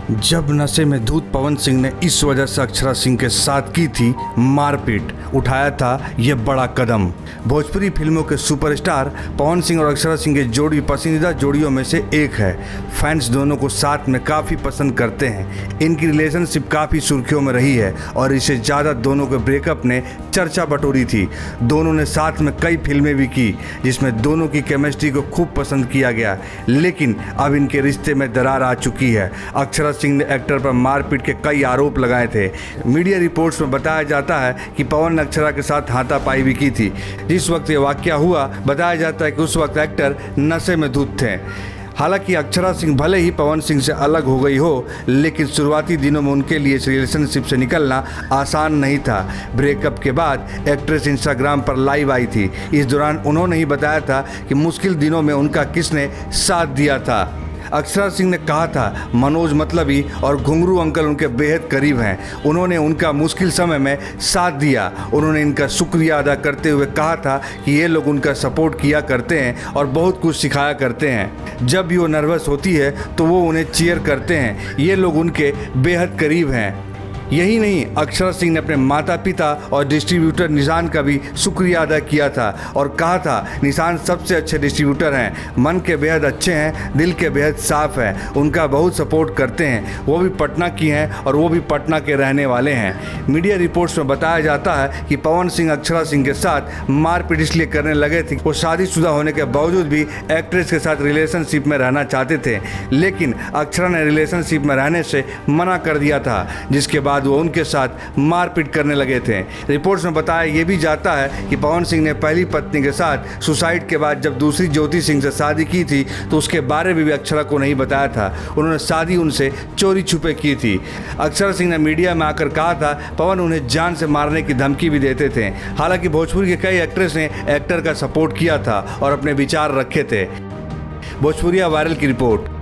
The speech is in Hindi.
जब नशे में धुत पवन सिंह ने इस वजह से अक्षरा सिंह के साथ की थी मारपीट, उठाया था ये बड़ा कदम। भोजपुरी फिल्मों के सुपरस्टार पवन सिंह और अक्षरा सिंह की जोड़ी पसंदीदा जोड़ियों में से एक है। फैंस दोनों को साथ में काफ़ी पसंद करते हैं। इनकी रिलेशनशिप काफ़ी सुर्खियों में रही है और इससे ज़्यादा दोनों के ब्रेकअप ने चर्चा बटोरी थी। दोनों ने साथ में कई फिल्में भी की जिसमें दोनों की केमिस्ट्री को खूब पसंद किया गया, लेकिन अब इनके रिश्ते में दरार आ चुकी है। अक्षरा सिंह ने एक्टर पर मारपीट के कई आरोप लगाए थे। मीडिया रिपोर्ट्स में बताया जाता है कि पवन ने अक्षरा के साथ हाथापाई भी की थी। जिस वक्त ये वाकया हुआ, बताया जाता है कि उस वक्त एक्टर नशे में धुत थे। हालांकि अक्षरा सिंह भले ही पवन सिंह से अलग हो गई हो, लेकिन शुरुआती दिनों में उनके लिए इस रिलेशनशिप से निकलना आसान नहीं था। ब्रेकअप के बाद एक्ट्रेस इंस्टाग्राम पर लाइव आई थी। इस दौरान उन्होंने ही बताया था कि मुश्किल दिनों में उनका किसने साथ दिया था। अक्षरा सिंह ने कहा था मनोज मतलबी और घुंघरू अंकल उनके बेहद करीब हैं। उन्होंने उनका मुश्किल समय में साथ दिया। उन्होंने इनका शुक्रिया अदा करते हुए कहा था कि ये लोग उनका सपोर्ट किया करते हैं और बहुत कुछ सिखाया करते हैं। जब भी वो नर्वस होती है तो वो उन्हें चीयर करते हैं। ये लोग उनके बेहद करीब हैं। यही नहीं, अक्षरा सिंह ने अपने माता पिता और डिस्ट्रीब्यूटर निशान का भी शुक्रिया अदा किया था और कहा था निशान सबसे अच्छे डिस्ट्रीब्यूटर हैं, मन के बेहद अच्छे हैं, दिल के बेहद साफ हैं, उनका बहुत सपोर्ट करते हैं। वो भी पटना की हैं और वो भी पटना के रहने वाले हैं। मीडिया रिपोर्ट्स में बताया जाता है कि पवन सिंह अक्षरा सिंह के साथ मारपीट इसलिए करने लगे थे। वो शादीशुदा होने के बावजूद भी एक्ट्रेस के साथ रिलेशनशिप में रहना चाहते थे, लेकिन अक्षरा ने रिलेशनशिप में रहने से मना कर दिया था, जिसके बाद वो उनके साथ मारपीट करने लगे थे। रिपोर्ट्स में बताया ये भी जाता है कि पवन सिंह ने पहली पत्नी के साथ सुसाइड के बाद जब दूसरी ज्योति सिंह से शादी की थी तो उसके बारे में भी अक्षरा को नहीं बताया था। उन्होंने शादी उनसे चोरी छुपे की थी। अक्षरा सिंह ने मीडिया में आकर कहा था पवन उन्हें जान से मारने की धमकी भी देते थे। हालांकि भोजपुरी के कई एक्ट्रेस ने एक्टर का सपोर्ट किया था और अपने विचार रखे थे। भोजपुरिया वायरल की रिपोर्ट।